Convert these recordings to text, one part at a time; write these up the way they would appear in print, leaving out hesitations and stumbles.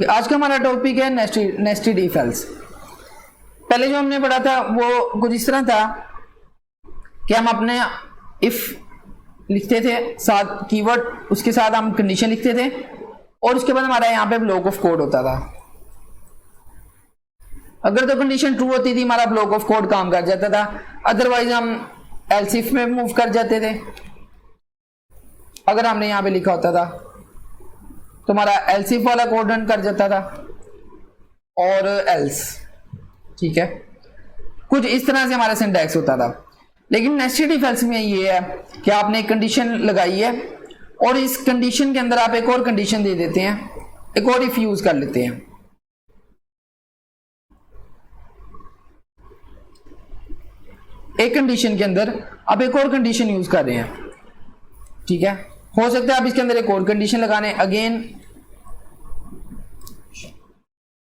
आज का हमारा टॉपिक है नेस्टेड इफ एल्स। पहले जो हमने पढ़ा था वो कुछ इस तरह था कि हम अपने इफ लिखते थे, साथ कीवर्ड, उसके साथ हम कंडीशन लिखते थे और उसके बाद हमारा यहाँ पे ब्लॉक ऑफ कोड होता था। अगर तो कंडीशन ट्रू होती थी हमारा ब्लॉक ऑफ कोड काम कर जाता था, अदरवाइज हम एल्स इफ में मूव कर जाते थे। अगर हमने यहाँ पे लिखा होता था तो हमारा एल्स इफ वाला कोड रन कर जाता था और एल्स, ठीक है, कुछ इस तरह से हमारा सिंटैक्स होता था। लेकिन नेस्टेड इफ एल्स में ये है कि आपने एक कंडीशन लगाई है और इस कंडीशन के अंदर आप एक और कंडीशन दे देते हैं, एक और इफ यूज कर लेते हैं। एक कंडीशन के अंदर आप एक और कंडीशन यूज कर रहे हैं, ठीक है। हो सकता है आप इसके अंदर एक और कंडीशन लगाने अगेन,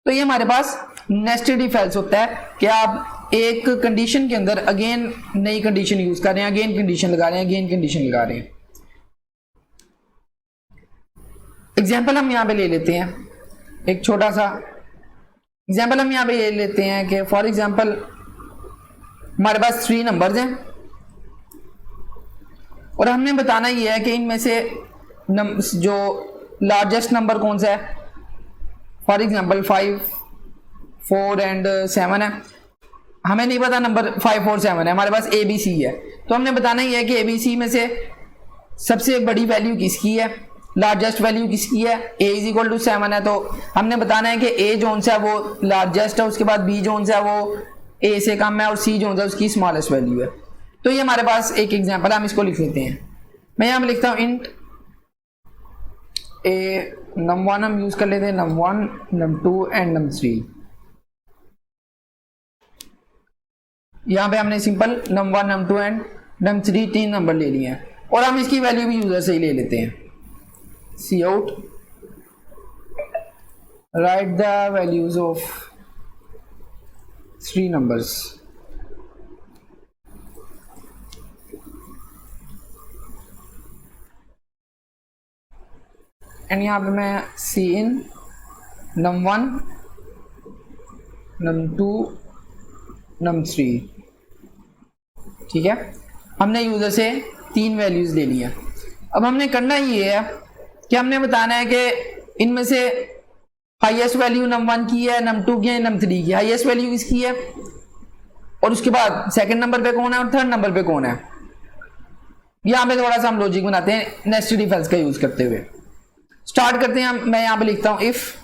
तो ये हमारे पास नेस्टेड इफ एल्स होता है कि आप एक कंडीशन के अंदर अगेन नई कंडीशन यूज कर रहे हैं, अगेन कंडीशन लगा रहे हैं, अगेन कंडीशन लगा रहे हैं। एग्जाम्पल हम यहां पे ले लेते हैं, एक छोटा सा एग्जाम्पल हम यहां पे ले लेते हैं कि फॉर एग्जाम्पल हमारे पास 3 नंबर्स हैं और हमने बताना ये है कि इनमें से जो लार्जेस्ट नंबर कौन सा है। फॉर एग्जाम्पल 5, 4 एंड 7 है। हमें नहीं पता नंबर 5, 4, 7 है, हमारे पास ABC है, तो हमने बताना ये है कि ABC में से सबसे बड़ी वैल्यू किसकी है, लार्जेस्ट वैल्यू किसकी है। A = 7 है, तो हमने बताना है कि A जोन सा है वो लार्जेस्ट है, उसके बाद B जोन सा है वो A से कम है और C जोन सा है उसकी स्मॉलेस्ट वैल्यू है। तो ये हमारे पास एक एग्जाम्पल, हम इसको लिख लेते हैं। मैं यहां पर लिखता हूं इंट A num1 हम यूज कर लेते हैं, num1, num2 एंड num3। यहां पे हमने simple num1, num2 and num3 3 number ले लिए हैं और हम इसकी वैल्यू भी यूजर से ही ले लेते हैं। cout right the values of 3 numbers. And यहाँ पे मैं cin num1, num2, num3, ठीक है। हमने यूजर से 3 वैल्यूज ले लिया। अब हमने करना ये है कि हमने बताना है कि इनमें से हाईएस्ट वैल्यू num1 की है, num2 की है, num3 की। हाईएस्ट वैल्यू किसकी है और उसके बाद सेकंड नंबर पे कौन है और थर्ड नंबर पे कौन है। यहाँ पे थोड़ा सा हम लॉजिक बनाते हैं नेस्टेड इफ एल्स का यूज करते हुए। स्टार्ट करते हैं। मैं यहां पे लिखता हूं इफ,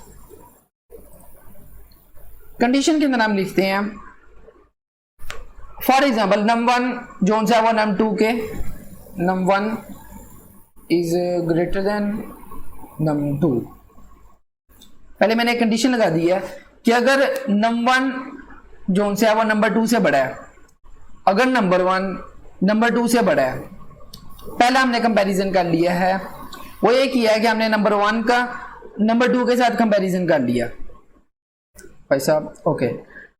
कंडीशन के अंदर हम लिखते हैं फॉर एग्जाम्पल num1 जोन सा वो num2 के, num1 is greater than num2। पहले मैंने एक कंडीशन लगा दी है कि अगर num1 जोन से है वो नंबर 2 से बड़ा है, अगर नंबर 1 नंबर 2 से बड़ा है। पहला हमने कंपैरिजन कर लिया है, वो ये किया है कि हमने नंबर 1 का नंबर 2 के साथ कंपैरिजन कर लिया भाई साहब, ओके।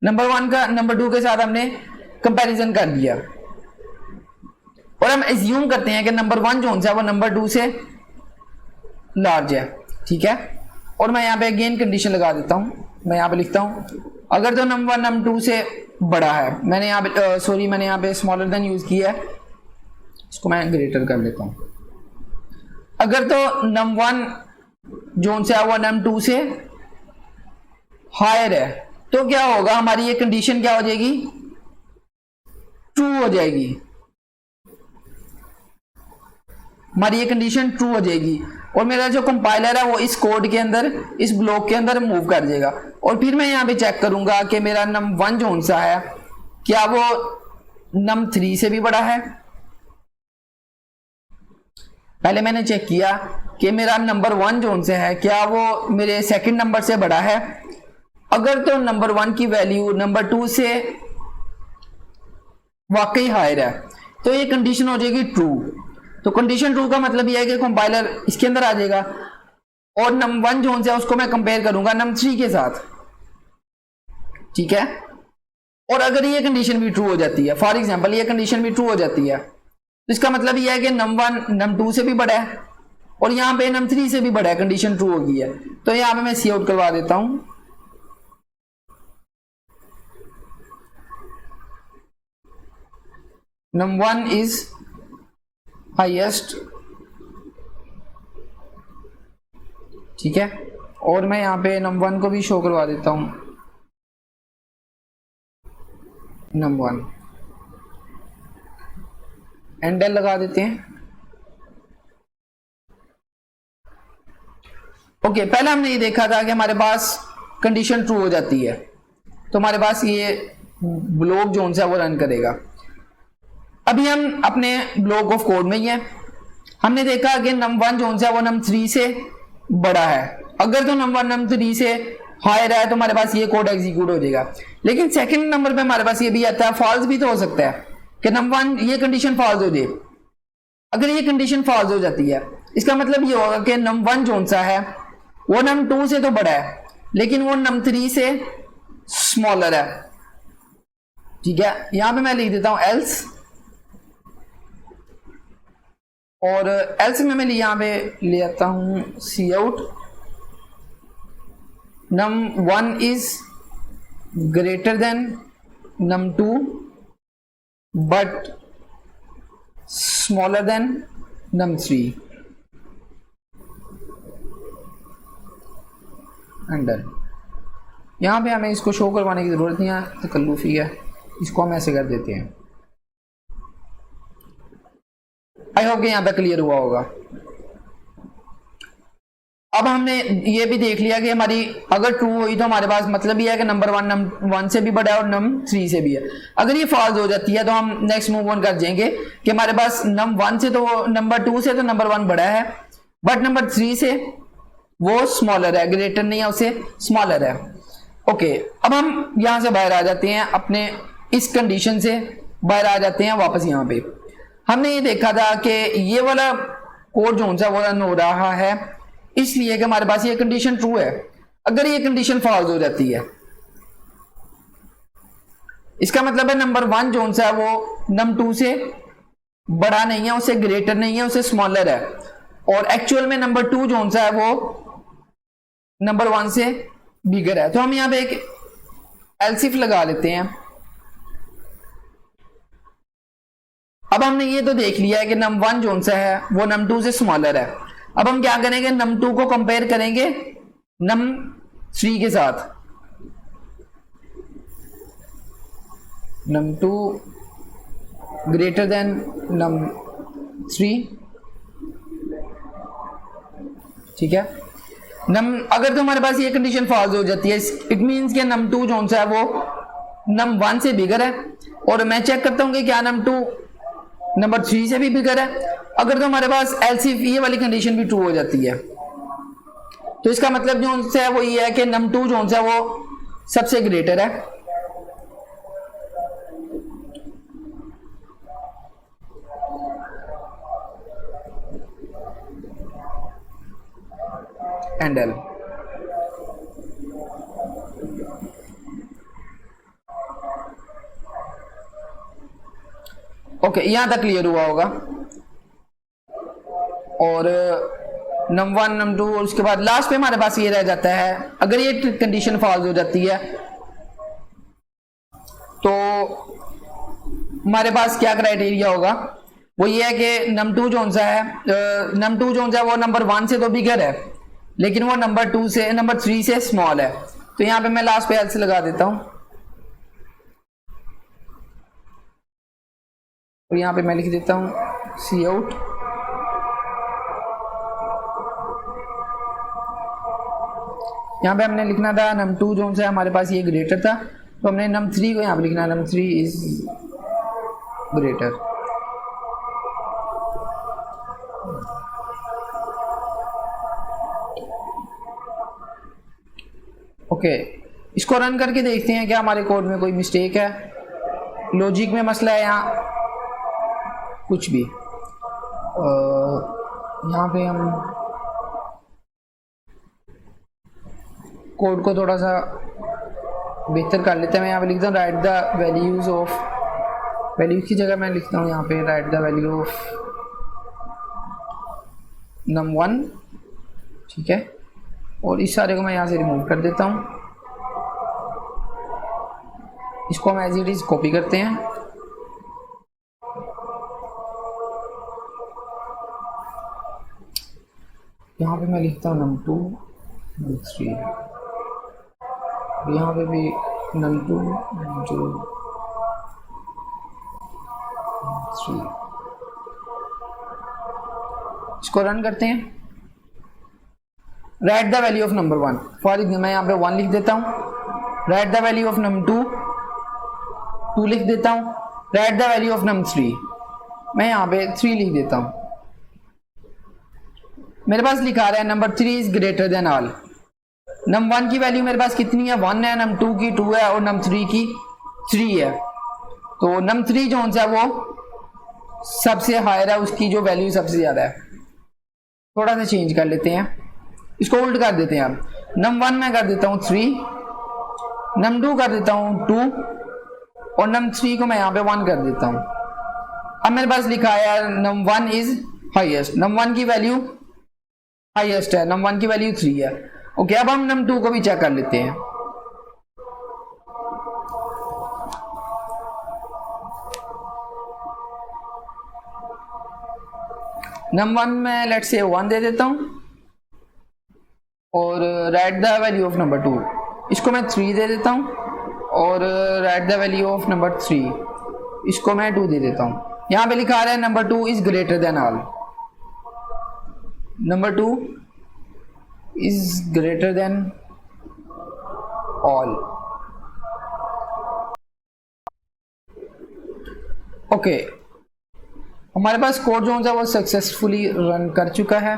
नंबर 1 का नंबर 2 के साथ हमने कंपैरिजन कर लिया और हम एज्यूम करते हैं कि नंबर 1 जोन सा है वो नंबर 2 से लार्ज है, ठीक है। और मैं यहाँ पे अगेन कंडीशन लगा देता हूं। मैं यहाँ पे लिखता हूं अगर तो नंबर 1 num2 से बड़ा है, मैंने यहाँ पे मैंने यहाँ पे स्मॉलर देन यूज किया है, इसको मैं ग्रेटर कर लेता हूं। अगर तो num1 जोन से है वो num2 से हायर है तो क्या होगा, हमारी ये कंडीशन क्या हो जाएगी, ट्रू हो जाएगी। हमारी ये कंडीशन ट्रू हो जाएगी और मेरा जो कंपाइलर है वो इस कोड के अंदर, इस ब्लॉक के अंदर मूव कर देगा। और फिर मैं यहां पे चेक करूंगा कि मेरा num1 जोन सा है क्या वो num3 से भी बड़ा है। पहले मैंने चेक किया कि मेरा नंबर 1 जोन से है क्या वो मेरे सेकंड नंबर से बड़ा है। अगर तो नंबर 1 की वैल्यू नंबर 2 से वाकई हायर है तो ये कंडीशन हो जाएगी ट्रू। तो कंडीशन ट्रू का मतलब यह है कि कंपाइलर इसके अंदर आ जाएगा और num1 जोन से है उसको मैं कंपेयर करूंगा num3 के साथ, ठीक है। और अगर ये कंडीशन भी ट्रू हो जाती है, फॉर एग्जांपल ये कंडीशन भी ट्रू हो जाती है, तो इसका मतलब यह है कि num1 num2 से भी बड़ा है और यहाँ पे num3 से भी बड़ा है, कंडीशन ट्रू होगी है, तो यहाँ पे मैं सी आउट करवा देता हूं। num1 इज हाईएस्ट, ठीक है, और मैं यहाँ पे num1 को भी शो करवा देता हूं, num1 एंडल लगा देते हैं। ओके, पहले हमने ये देखा था कि हमारे पास कंडीशन ट्रू हो जाती है तो हमारे पास ये ब्लॉक जोन है वो रन करेगा। अभी हम अपने ब्लॉक ऑफ कोड में ही है, हमने देखा कि num1 जोन है वो num3 से बड़ा है, अगर तो num1 num3 से हायर है तो हमारे पास ये कोड एग्जीक्यूट हो जाएगा। लेकिन सेकंड नंबर पे हमारे पास ये भी आता है, फॉल्स भी तो हो सकता है कि num1 ये कंडीशन फॉल्स हो जाए। अगर ये कंडीशन फॉल्स हो जाती है इसका मतलब ये होगा कि num1 जोन सा है वो num2 से तो बड़ा है लेकिन वो num3 से स्मॉलर है, ठीक है। यहां पे मैं लिख देता हूं एल्स, और एल्स में मैं यहां पे ले आता हूं cout num1 is greater than num2 but smaller than num3 under. यहां पे हमें इसको शो करवाने की जरूरत नहीं है, तकल्लुफी है, इसको हम ऐसे कर देते हैं। आई होप कि यहां पे क्लियर हुआ होगा। अब हमने ये भी देख लिया कि हमारी अगर ट्रू हुई तो हमारे पास मतलब ये है कि num1 num1 से भी बड़ा है और num3 से भी है। अगर ये फॉल्स हो जाती है तो हम नेक्स्ट मूव ऑन कर जाएंगे कि हमारे पास num1 से तो num2 से तो num1 बड़ा है बट num3 से वो स्मॉलर है, ग्रेटर नहीं है, उससे स्मॉलर है। ओके, अब हम यहां से बाहर आ जाते हैं, अपने इस कंडीशन से बाहर आ जाते हैं वापस। यहां पे हमने ये देखा था कि ये वाला कोड जो सा वो रन हो रहा है इसलिए कि हमारे पास ये कंडीशन ट्रू है। अगर ये कंडीशन फॉल्स हो जाती है इसका मतलब है num1 जो सा है वो num2 से बड़ा नहीं है, उससे ग्रेटर नहीं है, उससे स्मॉलर है, और एक्चुअल में num2 जो सा है वो num1 से बिगर है। तो हम यहां पे एक एल्स इफ लगा लेते हैं। अब हमने ये तो देख लिया है कि num1 जो सा है वो num2 से स्मॉलर है। अब हम क्या करेंगे, num2 को कंपेयर करेंगे num3 के साथ। num2 ग्रेटर देन num3, ठीक है। अगर तो हमारे पास ये कंडीशन फॉल्स हो जाती है इट मींस कि num2 जो सा है वो num1 से बिगर है, और मैं चेक करता हूं कि क्या num2 num3 से भी बिगर है। अगर तो हमारे पास एल्स इफ ये वाली कंडीशन भी ट्रू हो जाती है तो इसका मतलब जो सा है वो ये है कि num2 जो सा है वो सबसे ग्रेटर है। एंडल ओके, यहां तक क्लियर हुआ होगा। और num1 num2 और उसके बाद लास्ट पे हमारे पास ये रह जाता है, अगर ये कंडीशन फॉल्स हो जाती है तो हमारे पास क्या क्राइटेरिया होगा, वो ये है कि num2 जो सा है num2 जो सा वो num1 से तो बिगर है लेकिन वो num2 से num3 से स्मॉल है। तो यहां पे मैं लास्ट पे एल्स लगा देता हूं और यहां पे मैं लिख देता हूं सी आउट यहां पे हमने लिखना था num2 जो सा है हमारे पास ये ग्रेटर था तो हमने num3 को यहां पे लिखना num3 इज ग्रेटर। ओके, इसको रन करके देखते हैं क्या हमारे कोड में कोई मिस्टेक है, लॉजिक में मसला है यहाँ कुछ भी। यहाँ पे हम कोड को थोड़ा सा बेहतर कर लेते हैं। मैं यहाँ पे लिखता हूँ right the values of, values की जगह मैं लिखता हूँ यहाँ पे right the value of num1, ठीक है, और इस सारे को मैं यहाँ से रिमूव कर देता हूँ। इसको हम एज इट इज कॉपी करते हैं। यहाँ पे मैं लिखता हूँ num2 num3, यहाँ पे भी num2 num3। इसको रन करते हैं। Right the value of number 1, for मैं यहाँ पे 1 लिख देता हूँ। Right the value of num2, 2 लिख देता हूँ। Right the value of num3, मैं यहाँ पे 3 लिख देता हूँ। मेरे पास लिखा रहा है number 3 is greater then all. num1 की वैल्यू मेरे पास कितनी है, 1 है, num2 की 2 है, और num3 की 3 है। तो num3 जो सा वो सबसे हायर है, उसकी जो वैल्यू सबसे ज्यादा है। थोड़ा सा चेंज कर लेते हैं, इसको उल्ट कर देते हैं। अब num1 में कर देता हूँ 3, num2 कर देता हूँ 2, और num3 को मैं यहाँ पे 1 कर देता हूँ। अब मेरे पास लिखा है num1 इज हाईएस्ट, num1 की वैल्यू हाईएस्ट है, num1 की वैल्यू 3 है। ओके, अब हम num2 को भी चेक कर लेते हैं। num1 में लेट्स से 1 दे देता हूं, और right the value of number 2, इसको मैं 3 दे देता हूं, और right the value of number 3, इसको मैं 2 दे देता हूं। यहां पे लिखा आ रहा है number 2 is greater then all. Number 2 is greater then all. Okay, हमारे पास कोड जो है वो सक्सेसफुली रन कर चुका है।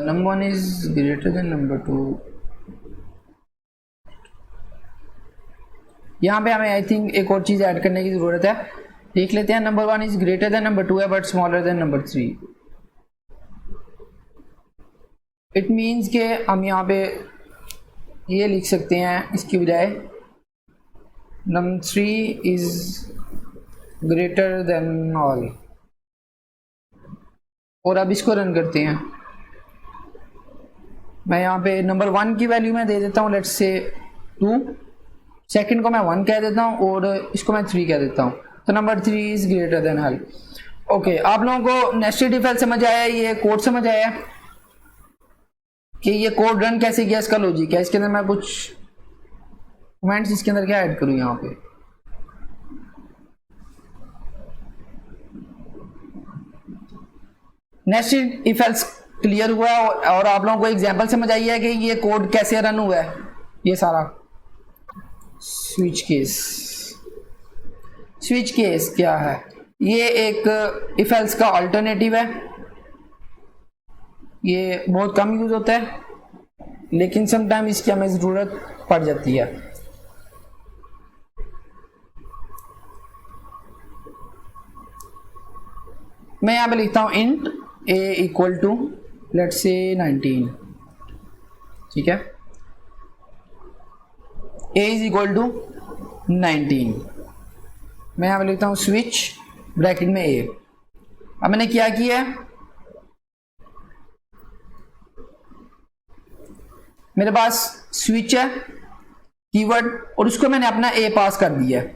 Number 1 is greater then number 2। यहाँ पे हमें आई थिंक एक और चीज ऐड करने की जरूरत है, देख लेते हैं। Number 1 is greater then number 2 है but smaller then number 3। It means के हम यहाँ पे ये लिख सकते हैं इसकी बजाय num3 is greater then all, और अब इसको रन करते हैं। मैं यहाँ पे नंबर 1 की वैल्यू में दे देता हूँ लेट्स से 2, सेकंड को मैं 1 कह देता हूँ, और इसको मैं 3 कह देता हूँ। तो number 3 is greater then all. Okay, आप लोगों को नेस्टेड इफ एल्स समझ आया, ये कोड समझ आया कि ये कोड रन कैसे किया, इसका लॉजिक है। इसके अंदर मैं कुछ कमेंट्स इसके अंदर क्या ऐड करूं, यहाँ पे नेस्टेड इफ एल्स क्लियर हुआ है, और आप लोगों को एग्जांपल समझ आई है कि ये कोड कैसे रन हुआ है। ये सारा स्विच केस, स्विच केस क्या है, ये एक इफ एल्स का अल्टरनेटिव है। ये बहुत कम यूज होता है, लेकिन समटाइम इसकी हमें जरूरत पड़ जाती है। मैं यहां पे लिखता हूं int a equal to let's say 19, ठीक है, a इज इक्वल टू 19। मैं यहां पे लिखता हूं स्विच ब्रैकेट में a। अब मैंने क्या किया है, मेरे पास स्विच है कीवर्ड, और उसको मैंने अपना a पास कर दिया है।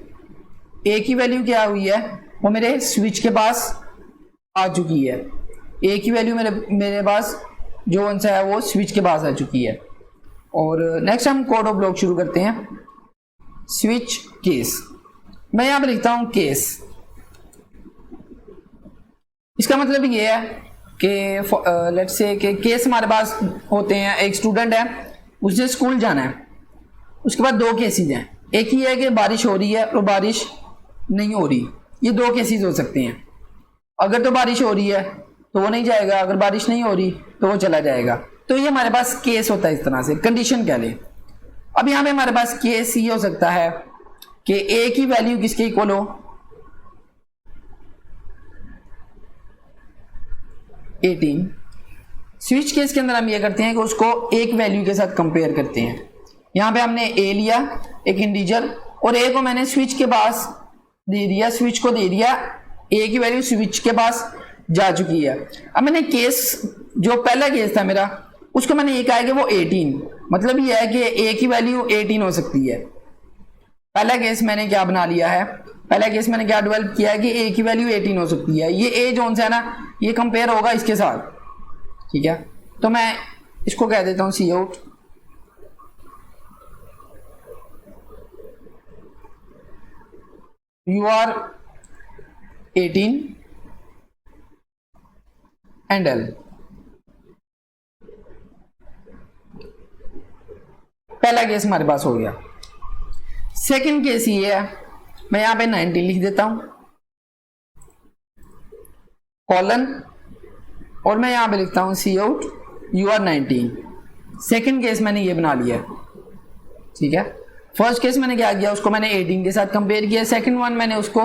a की वैल्यू क्या हुई है, वो मेरे स्विच के पास आ चुकी है। a की वैल्यू मेरे पास जो आंसर है वो स्विच के पास आ चुकी है। और नेक्स्ट हम कोड ऑफ ब्लॉक शुरू करते हैं। स्विच केस, मैं यहां पे लिखता हूं केस। इसका मतलब ये है कि लेट्स से कि केस हमारे पास होते हैं। एक स्टूडेंट है, उसे स्कूल जाना है, उसके बाद 2 केसेस हैं। एक ही है कि बारिश हो रही है और बारिश नहीं हो रही, ये 2 केसेस हो सकते हैं। अगर तो बारिश हो रही है तो वो नहीं जाएगा, अगर बारिश नहीं हो रही तो वो चला जाएगा। तो ये हमारे पास केस होता है, इस तरह से कंडीशन कह लें। अब यहां पे हमारे पास केस ये हो सकता है कि ए की वैल्यू किसके इक्वल हो, 18। स्विच केस के अंदर हम ये करते हैं कि उसको एक वैल्यू के साथ कंपेयर करते हैं। यहां पे हमने ए लिया, एक इंटीजर, और ए को मैंने स्विच के पास दे दिया, स्विच को दे दिया, ए की वैल्यू स्विच के पास जा चुकी है। अब मैंने केस, जो पहला केस था मेरा, उसको मैंने ये कहा कि वो 18, मतलब ये है कि ए की वैल्यू 18 हो सकती है। पहला केस मैंने क्या बना लिया है, पहला केस मैंने क्या डेवलप किया है कि ए की वैल्यू 18 हो सकती है। ये ए जोन से है ना, ये कंपेयर होगा इसके साथ, ठीक है। तो मैं इसको कह देता हूं cout, you are 18 endl. पहला केस हमारे पास हो गया। सेकंड केस ये है, मैं यहां पे 19 लिख देता हूं कॉलन, और मैं यहां पे लिखता हूं cout you are 19। Second case मैंने ये बना लिया, ठीक है। फर्स्ट केस मैंने क्या किया, उसको मैंने 18 के साथ कंपेयर किया। सेकंड वन मैंने उसको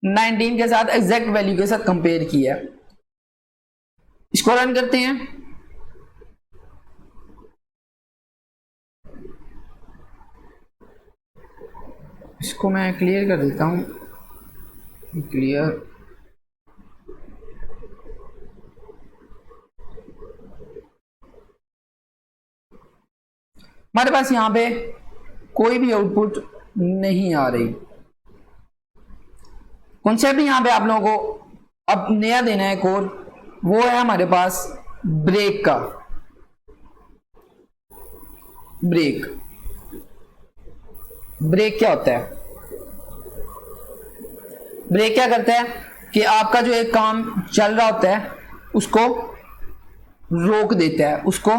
19 के साथ एग्जैक्ट वैल्यू के साथ कंपेयर किया। इसको रन करते हैं। इसको मैं क्लियर कर देता हूं, क्लियर। हमारे पास यहां पे कोई भी आउटपुट नहीं आ रही। कॉन्सेप्ट यहां पे आप लोगों को अब नया देना है कोड, वो है हमारे पास ब्रेक का। ब्रेक, ब्रेक क्या होता है? ब्रेक क्या करता है कि आपका जो एक काम चल रहा होता है उसको रोक देता है, उसको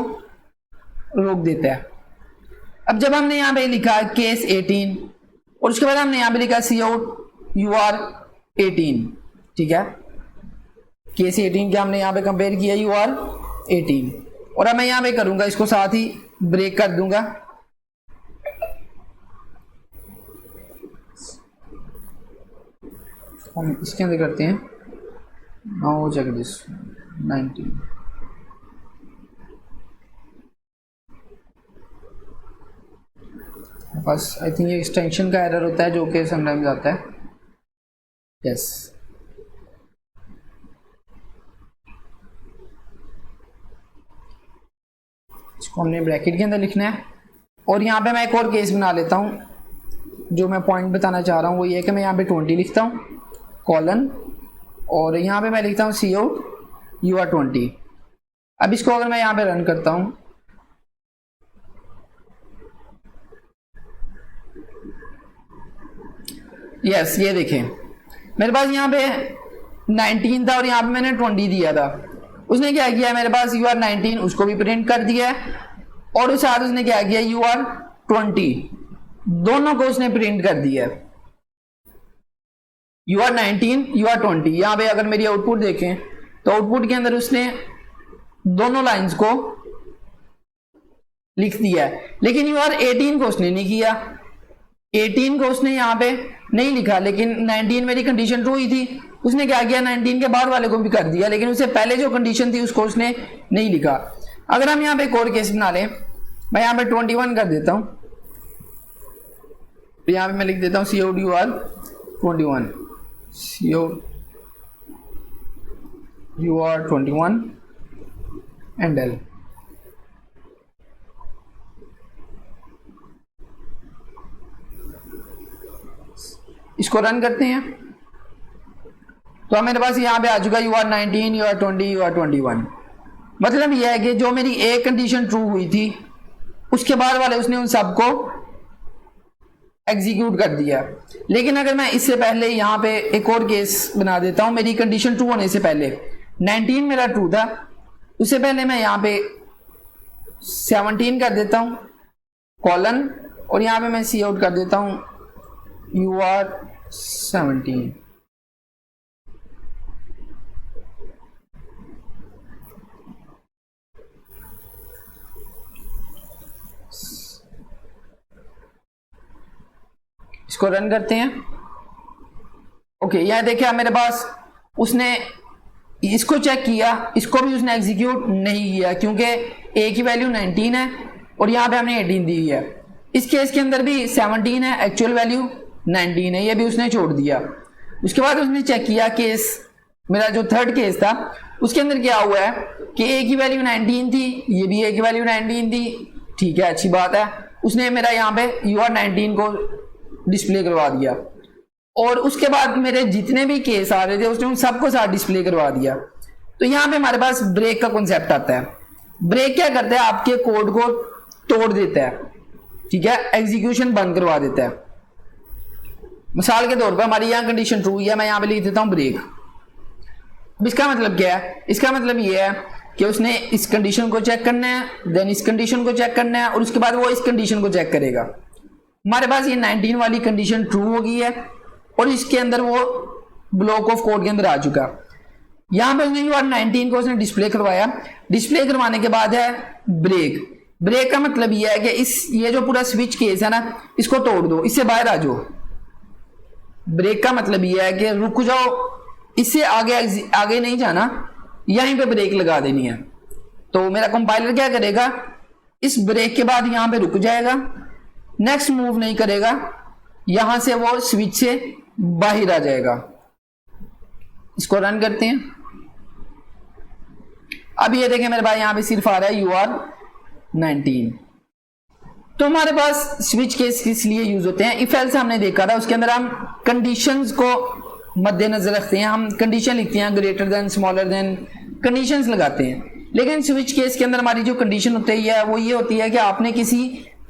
रोक देता है। अब जब हमने यहां पे लिखा केस 18 और उसके बाद हमने यहां पे लिखा सी आउट यू आर 18, ठीक है। केस 18 क्या हमने यहां पे कंपेयर किया, यू आर 18, और अब मैं यहां पे करूंगा इसको साथ ही ब्रेक कर दूंगा। हम इसके अंदर करते हैं नाउ चेक दिस 19। बस आई थिंक ये एक्सटेंशन का एरर होता है जो कि समटाइम्स आता है। यस, इसको हमने ब्रैकेट के अंदर लिखना है। और यहाँ पे मैं एक और केस बना लेता हूँ। जो मैं पॉइंट बताना चाह रहा हूँ वो ये है कि मैं यहाँ पे 20 लिखता हूँ कॉलन, और यहाँ पे मैं लिखता हूँ सी आउट यू आर 20। अब इसको अगर मैं यहाँ पे रन करता हूँ, यस, ये देखें मेरे पास यहाँ पे 19 था और यहाँ पे मैंने 20 दिया था। उसने क्या किया, मेरे पास यू आर 19 उसको भी प्रिंट कर दिया है, और उस साथ उसने क्या किया, यू आर 20 दोनों को उसने प्रिंट कर दिया है। You are 19 you are 20। यहां पे अगर मेरी आउटपुट देखें तो आउटपुट के अंदर उसने दोनों लाइंस को लिख दिया है, लेकिन यू आर 18 को उसने नहीं किया। 18 को उसने यहां पे नहीं लिखा, लेकिन 19 मेरी कंडीशन ट्रू ही थी। उसने क्या किया, 19 के बाद वाले को भी कर दिया, लेकिन उससे पहले जो कंडीशन थी उसको उसने नहीं लिखा। अगर हम यहाँ पे एक और केस बना लें, मैं यहाँ पे 21 कर देता हूं, तो यहाँ पे मैं लिख देता हूँ cout you are 21, cout you are 21 endl. इसको रन करते हैं तो अब मेरे पास यहाँ पे आ चुका you are 19 you are 20 you are 21। मतलब यह है कि जो मेरी एक कंडीशन ट्रू हुई थी उसके बाद वाले उसने उन सबको एग्जीक्यूट कर दिया। लेकिन अगर मैं इससे पहले यहाँ पे एक और केस बना देता हूँ, मेरी कंडीशन ट्रू होने से पहले 19 मेरा ट्रू था, उससे पहले मैं यहाँ पे 17 कर देता हूँ कॉलन, और यहाँ पे मैं सी आउट कर देता हूँ यू आर 17। इसको रन करते हैं। ओके, यह देखिए मेरे पास उसने इसको चेक किया, इसको भी उसने एग्जीक्यूट नहीं किया क्योंकि ए की वैल्यू 19 है और यहाँ पे हमने 18 दी है। इस केस के अंदर भी 17 है, एक्चुअल वैल्यू 19 है, ये भी उसने छोड़ दिया। उसके बाद उसने चेक किया केस, मेरा जो थर्ड केस था उसके अंदर क्या हुआ है कि ए की वैल्यू 19 थी, ये भी ए की वैल्यू 19 थी, ठीक है, अच्छी बात है। उसने मेरा यहाँ पे UR19 को डिस्प्ले करवा दिया और उसके बाद मेरे जितने भी केस आ रहे थे उसने उन सबको साथ डिस्प्ले करवा दिया। तो यहाँ पे हमारे पास ब्रेक का कॉन्सेप्ट आता है। ब्रेक क्या करता है, आपके कोड को तोड़ देता है, ठीक है, एग्जीक्यूशन बंद करवा देता है। मिसाल के तौर पर हमारी यहाँ कंडीशन ट्रू है, मैं यहाँ पे लिख देता हूँ ब्रेक। अब इसका मतलब क्या है, इसका मतलब ये है कि उसने इस कंडीशन को चेक करना है, देन इस कंडीशन को चेक करना है और उसके बाद वो इस कंडीशन को चेक करेगा। हमारे पास ये 19 वाली कंडीशन ट्रू हो गई है और इसके अंदर वो ब्लॉक ऑफ कोड के अंदर आ चुका। यहां पे उसने UR19 को उसने डिस्प्ले करवाया। डिस्प्ले करवाने के बाद है ब्रेक। ब्रेक का मतलब ये है कि ये जो पूरा स्विच केस है ना, इसको तोड़ दो, इससे बाहर आ जाओ। ब्रेक का मतलब ये है कि रुक जाओ, इससे आगे नहीं जाना, यहीं पे ब्रेक लगा देनी है। तो मेरा कंपाइलर क्या करेगा, इस ब्रेक के बाद यहां पे रुक जाएगा, नेक्स्ट मूव नहीं करेगा, यहां से वो स्विच से बाहर आ जाएगा। इसको रन करते हैं। अब ये देखें मेरे पास यहां पे सिर्फ आ रहा है UR19। तो हमारे पास स्विच केस किस लिए यूज होते हैं, इफ एल्स हमने देखा था, उसके अंदर हम कंडीशंस को मद्देनजर रखते हैं, हम कंडीशन लिखते हैं greater than, smaller than, conditions लगाते हैं। लेकिन स्विच केस के अंदर हमारी जो कंडीशन होती है वो ये होती है कि आपने किसी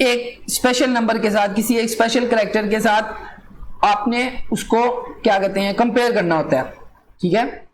एक स्पेशल नंबर के साथ, किसी एक स्पेशल कैरेक्टर के साथ आपने उसको क्या कहते हैं कंपेयर करना होता है, ठीक है।